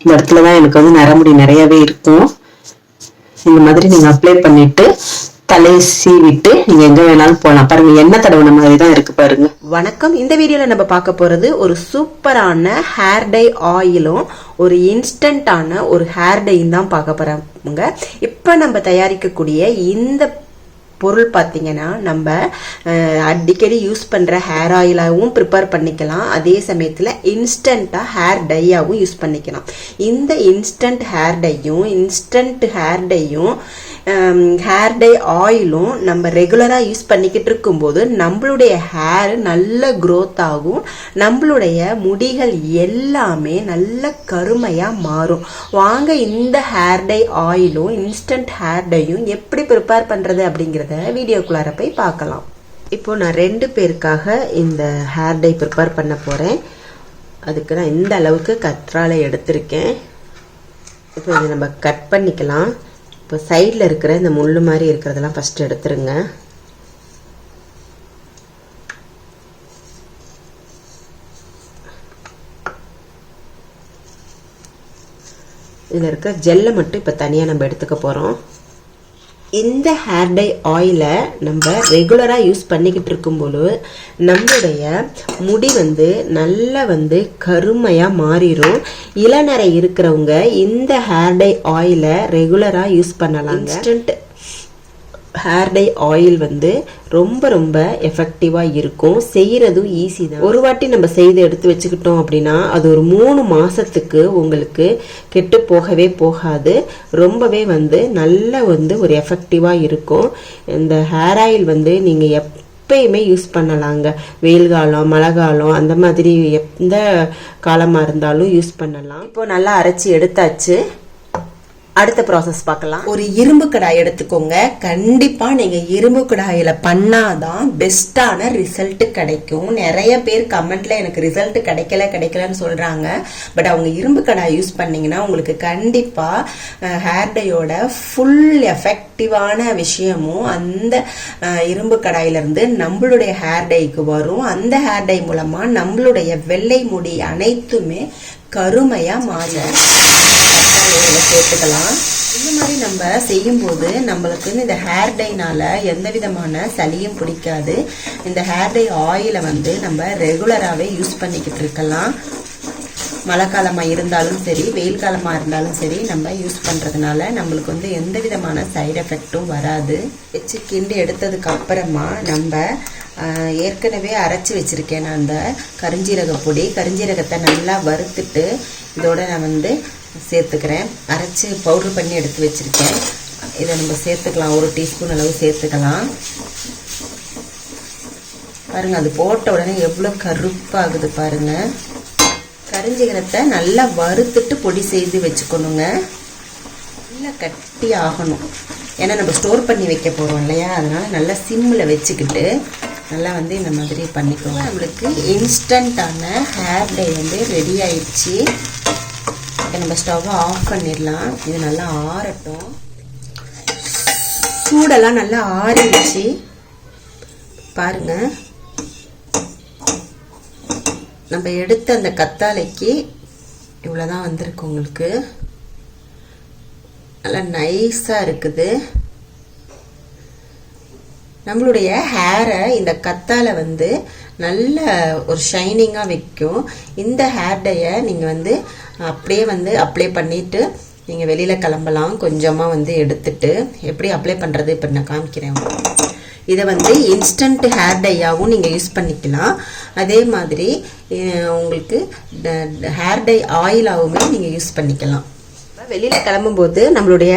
இந்த இடத்துல தான் எனக்கு வந்து நரமுடி நிறையவே இருக்கும். இந்த மாதிரி நீங்க அப்ளை பண்ணிட்டு தலையை சீவிட்டு நீங்க எங்க வேணாலும் போகலாம். பாருங்க, எண்ணெய் தடவுன மாதிரி தான் இருக்கு பாருங்க. வணக்கம். இந்த வீடியோல நம்ம பார்க்க போறது ஒரு சூப்பரான ஹேர் டை ஆயிலும் ஒரு இன்ஸ்டன்டான ஒரு ஹேர் டையும் தான் பார்க்க போறாங்க. இப்ப நம்ம தயாரிக்கக்கூடிய இந்த பொருள் பார்த்தீங்கன்னா நம்ம அடிக்கடி யூஸ் பண்ணுற ஹேர் ஆயிலாகவும் ப்ரிப்பேர் பண்ணிக்கலாம். அதே சமயத்தில் இன்ஸ்டண்ட்டாக ஹேர் டையாகவும் யூஸ் பண்ணிக்கலாம். இந்த இன்ஸ்டன்ட் ஹேர் டையும் ஹேர் டை ஆயிலும் நம்ம ரெகுலராக யூஸ் பண்ணிக்கிட்டு இருக்கும்போது நம்மளுடைய ஹேர் நல்ல க்ரோத் ஆகும். நம்மளுடைய முடிகள் எல்லாமே நல்ல கருமையாக மாறும். வாங்க இந்த ஹேர் டை ஆயிலும் இன்ஸ்டன்ட் ஹேர் டையும் எப்படி ப்ரிப்பேர் பண்ணுறது அப்படிங்கிறத வீடியோக்குள்ளார போய் பார்க்கலாம். இப்போ நான் 2 பேருக்காக இந்த ஹேர் டை ப்ரிப்பேர் பண்ண போகிறேன். அதுக்கு நான் இந்த அளவுக்கு கற்றாழை எடுத்திருக்கேன். இப்போ இதை நம்ம கட் பண்ணிக்கலாம். இப்போ சைடில் இருக்கிற இந்த முள்ளு மாதிரி இருக்கிறதெல்லாம் ஃபஸ்ட்டு எடுத்துருங்க. இதில் இருக்கிற ஜெல்லை மட்டும் இப்போ தனியாக நம்ம எடுத்துக்க போகிறோம். இந்த ஹேர் டை ஆயிலை நம்ம ரெகுலராக யூஸ் பண்ணிக்கிட்டு இருக்கும்போது நம்மளுடைய முடி நல்லா கருமையாக மாறிடும். இளநரை இருக்கிறவங்க இந்த ஹேர் டை ஆயிலை ரெகுலராக யூஸ் பண்ணலாம். இன்ஸ்டன்ட் ஹேர் டை ஆயில் ரொம்ப ரொம்ப எஃபெக்டிவாக இருக்கும். செய்கிறதும் ஈஸி தான். ஒரு வாட்டி நம்ம செய்து எடுத்து வச்சுக்கிட்டோம் அப்படின்னா அது ஒரு 3 மாதத்துக்கு உங்களுக்கு கெட்டு போகவே போகாது. ரொம்பவே நல்ல ஒரு எஃபெக்டிவாக இருக்கும். இந்த ஹேர் ஆயில் நீங்கள் எப்பயுமே யூஸ் பண்ணலாங்க. வெயில் காலம், மழை காலம், அந்த மாதிரி எந்த காலமாக இருந்தாலும் யூஸ் பண்ணலாம். இப்போ நல்லா அரைச்சி எடுத்தாச்சு. அடுத்த ப்ராசஸ் பார்க்கலாம். ஒரு இரும்பு கடாய் எடுத்துக்கோங்க. கண்டிப்பா நீங்க இரும்பு கடாயில பண்ணாதான் பெஸ்டான ரிசல்ட் கிடைக்கும். நிறைய பேர் கமெண்ட்ல எனக்கு ரிசல்ட் கிடைக்கலன்னு சொல்றாங்க. பட் அவங்க இரும்பு கடாய் யூஸ் பண்ணீங்கன்னா உங்களுக்கு கண்டிப்பா ஹேர் டையோட ஃபுல் எஃபெக்டிவான விஷயமும் அந்த இரும்பு கடாயில இருந்து நம்மளுடைய ஹேர் டைக்கு வரும். அந்த ஹேர் டை மூலமா நம்மளுடைய வெள்ளை முடி அனைத்துமே கருமையா மாற சேர்த்துக்கலாம். இந்த மாதிரி நம்ம செய்யும்போது நம்மளுக்கு இந்த ஹேர் டைனால எந்த விதமான சளியும் பிடிக்காது. இந்த ஹேர் டை ஆயிலை நம்ம ரெகுலராகவே யூஸ் பண்ணிக்கிட்டு இருக்கலாம். மழை காலமாக இருந்தாலும் சரி, வெயில் காலமாக இருந்தாலும் சரி, நம்ம யூஸ் பண்ணுறதுனால நம்மளுக்கு எந்த விதமான சைடு எஃபெக்டும் வராது. வச்சு கிண்டி எடுத்ததுக்கு அப்புறமா நம்ம ஏற்கனவே அரைச்சி வச்சிருக்கேன் நான் அந்த கருஞ்சீரக பொடி. கருஞ்சீரகத்தை நல்லா வறுத்துட்டு இதோட நான் சேர்த்துக்கிறேன். அரைச்சி பவுடர் பண்ணி எடுத்து வச்சிருக்கேன். இதை நம்ம சேர்த்துக்கலாம். 1 டீஸ்பூன் அளவு சேர்த்துக்கலாம். பாருங்க, அது போட்ட உடனே எவ்வளோ கருப்பாகுது பாருங்க. கருஞ்சீரகத்தை நல்லா வறுத்துட்டு பொடி செய்து வச்சுக்கணுங்க. நல்லா கட்டி ஆகணும். ஏன்னா நம்ம ஸ்டோர் பண்ணி வைக்க போகிறோம் இல்லையா, அதனால நல்லா சிம்மில் வச்சுக்கிட்டு நல்லா இந்த மாதிரி பண்ணிக்கோங்க. நம்மளுக்கு இன்ஸ்டண்ட்டான ஹேர் டை ரெடி ஆயிடுச்சு. இப்போ நம்ம ஸ்டவ்வை ஆஃப் பண்ணிடலாம். இது நல்லா ஆறட்டும். சூடெல்லாம் நல்லா ஆறிடுச்சு பாருங்க. நம்ம எடுத்த அந்த கத்தாழைக்கு இவ்வளோதான் வந்திருக்கு. உங்களுக்கு நல்லா நைஸாக இருக்குது. நம்மளுடைய ஹேரை இந்த கத்தாழை நல்ல ஒரு ஷைனிங்காக வைக்கும். இந்த ஹேர் டையை நீங்கள் அப்படியே அப்ளை பண்ணிவிட்டு நீங்கள் வெளியில் கிளம்பலாம். கொஞ்சமாக எடுத்துட்டு எப்படி அப்ளை பண்ணுறது இப்போ நான் காமிக்கிறேன். இதை இன்ஸ்டன்ட் ஹேர் டையாகவும் நீங்கள் யூஸ் பண்ணிக்கலாம். அதே மாதிரி உங்களுக்கு ஹேர் டை ஆயிலாகவுமே நீங்கள் யூஸ் பண்ணிக்கலாம். வெளியில் கிளம்பும்போது நம்மளுடைய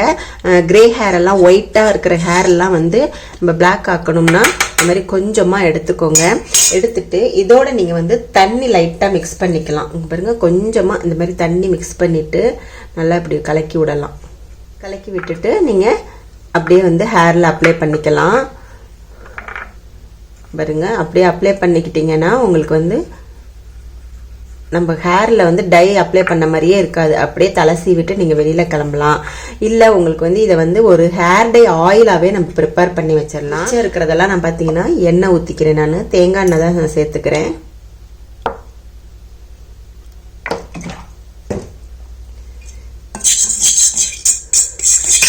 கிரே ஹேர் எல்லாம் ஒயிட்டாக இருக்கிற ஹேர் எல்லாம் நம்ம பிளாக் ஆக்கணும்னா இந்த மாதிரி கொஞ்சமாக எடுத்துக்கோங்க. எடுத்துட்டு இதோட நீங்கள் தண்ணி லைட்டாக மிக்ஸ் பண்ணிக்கலாம். பாருங்க, கொஞ்சமாக இந்த மாதிரி தண்ணி மிக்ஸ் பண்ணிவிட்டு நல்லா இப்படி கலக்கி விடலாம். கலக்கி விட்டுட்டு நீங்கள் அப்படியே ஹேரில் அப்ளை பண்ணிக்கலாம். பாருங்க, அப்படியே அப்ளை பண்ணிக்கிட்டீங்கன்னா உங்களுக்கு நம்ம ஹேரில் டை அப்ளை பண்ண மாதிரியே இருக்காது. அப்படியே தலை சீவிட்டு நீங்கள் வெளியில் கிளம்பலாம். இல்லை உங்களுக்கு இதை ஒரு ஹேர் டை ஆயிலாகவே நம்ம ப்ரிப்பேர் பண்ணி வச்சிடலாம். இருக்கிறதெல்லாம் நான் பார்த்தீங்கன்னா எண்ணெய் ஊற்றிக்கிறேன். நான் தேங்காய் எண்ணெய் தான் நான் சேர்த்துக்கிறேன்.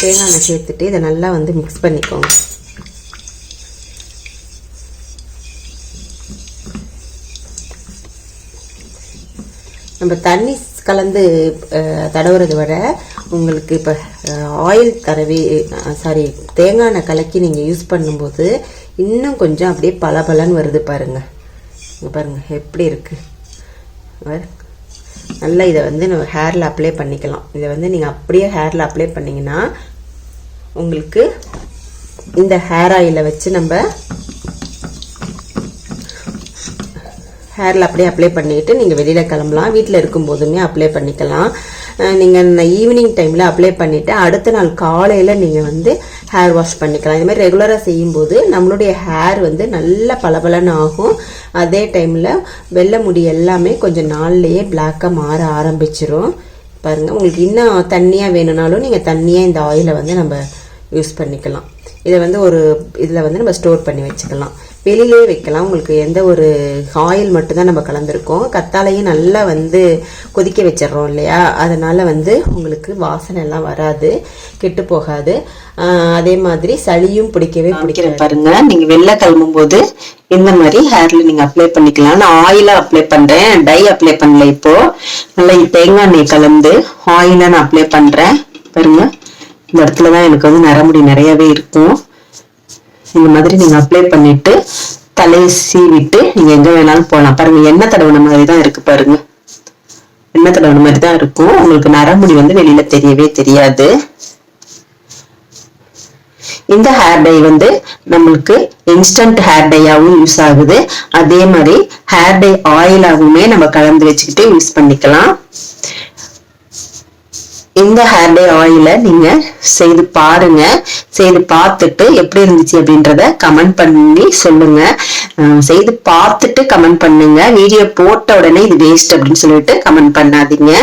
தேங்காய் எண்ணெய் சேர்த்துட்டு இதை நல்லா வந்து மிக்ஸ் பண்ணிக்கோங்க. நம்ம தண்ணி கலந்து தடவுறதை விட உங்களுக்கு இப்போ ஆயில் தேங்காய் எண்ணெய் கலக்கி நீங்கள் யூஸ் பண்ணும்போது இன்னும் கொஞ்சம் அப்படியே பளபளன்னு வருது பாருங்கள். பாருங்கள் எப்படி இருக்குது. நல்லா இதை வந்து நம்ம ஹேரில் அப்ளை பண்ணிக்கலாம். இதை வந்து நீங்கள் அப்படியே ஹேரில் அப்ளை பண்ணிங்கன்னா உங்களுக்கு இந்த ஹேர் ஆயிலை வச்சு நம்ம ஹேரில் அப்படியே அப்ளை பண்ணிவிட்டு நீங்கள் வெளியில் கிளம்பலாம். வீட்டில் இருக்கும்போதுமே அப்ளை பண்ணிக்கலாம். நீங்கள் ஈவினிங் டைமில் அப்ளை பண்ணிவிட்டு அடுத்த நாள் காலையில் நீங்கள் வந்து ஹேர் வாஷ் பண்ணிக்கலாம். இது மாதிரி ரெகுலராக செய்யும்போது நம்மளுடைய ஹேர் வந்து நல்ல பளபளன்னு ஆகும். அதே டைமில் வெள்ளை முடி எல்லாமே கொஞ்சம் நாள்லேயே பிளாக்காக மாற ஆரம்பிச்சிரும். பாருங்கள், உங்களுக்கு இன்னும் தண்ணியாக வேணும்னாலும் நீங்கள் தண்ணியாக இந்த ஆயிலை வந்து நம்ம யூஸ் பண்ணிக்கலாம். இதை வந்து ஒரு இதில் வந்து நம்ம ஸ்டோர் பண்ணி வச்சுக்கலாம். வெளியிலே வைக்கலாம். உங்களுக்கு எந்த ஒரு ஆயில் மட்டும்தான் நம்ம கலந்துருக்கோம். கத்தாழையும் நல்லா வந்து கொதிக்க வச்சிடறோம் இல்லையா, அதனால் வந்து உங்களுக்கு வாசனை எல்லாம் வராது, கெட்டு போகாது. அதே மாதிரி சளியும் பிடிக்கிற பாருங்க. நீங்கள் வெளில கிளம்பும் போது இந்த மாதிரி ஹேர்ல நீங்கள் அப்ளை பண்ணிக்கலாம். நான் ஆயிலாக அப்ளை பண்ணுறேன், டை அப்ளை பண்ணல. இப்போ நல்லா தேங்காய் எண்ணெய் கலந்து ஆயிலாக நான் அப்ளை பண்ணுறேன். பாருங்க, இந்த இடத்துல தான் எனக்கு வந்து நரமுடி நிறையவே இருக்கும். இந்த மாதிரி நீங்க அப்ளை பண்ணிட்டு தலையை சீவிட்டு நீங்க எங்க வேணாலும் போகலாம். பாருங்க, எண்ணெய் தடவுன மாதிரி தான் இருக்கு. பாருங்க, எண்ணெய் தடவுன மாதிரி தான் இருக்கும். உங்களுக்கு நரமுடி வந்து வெளியில தெரியவே தெரியாது. இந்த ஹேர் டை வந்து நம்மளுக்கு இன்ஸ்டன்ட் ஹேர் டையாவும் யூஸ் ஆகுது. அதே மாதிரி ஹேர் டை ஆயிலாகவுமே நம்ம கலந்து வச்சுக்கிட்டு யூஸ் பண்ணிக்கலாம். இந்த ஹேர் டை ஆயிலை நீங்க செய்து பாருங்க. செய்து பார்த்துட்டு எப்படி இருந்துச்சு அப்படின்றத கமெண்ட் பண்ணி சொல்லுங்க. செய்து பார்த்துட்டு கமெண்ட் பண்ணுங்க. வீடியோ போட்ட உடனே இது வேஸ்ட் அப்படின்னு சொல்லிட்டு கமெண்ட் பண்ணாதீங்க.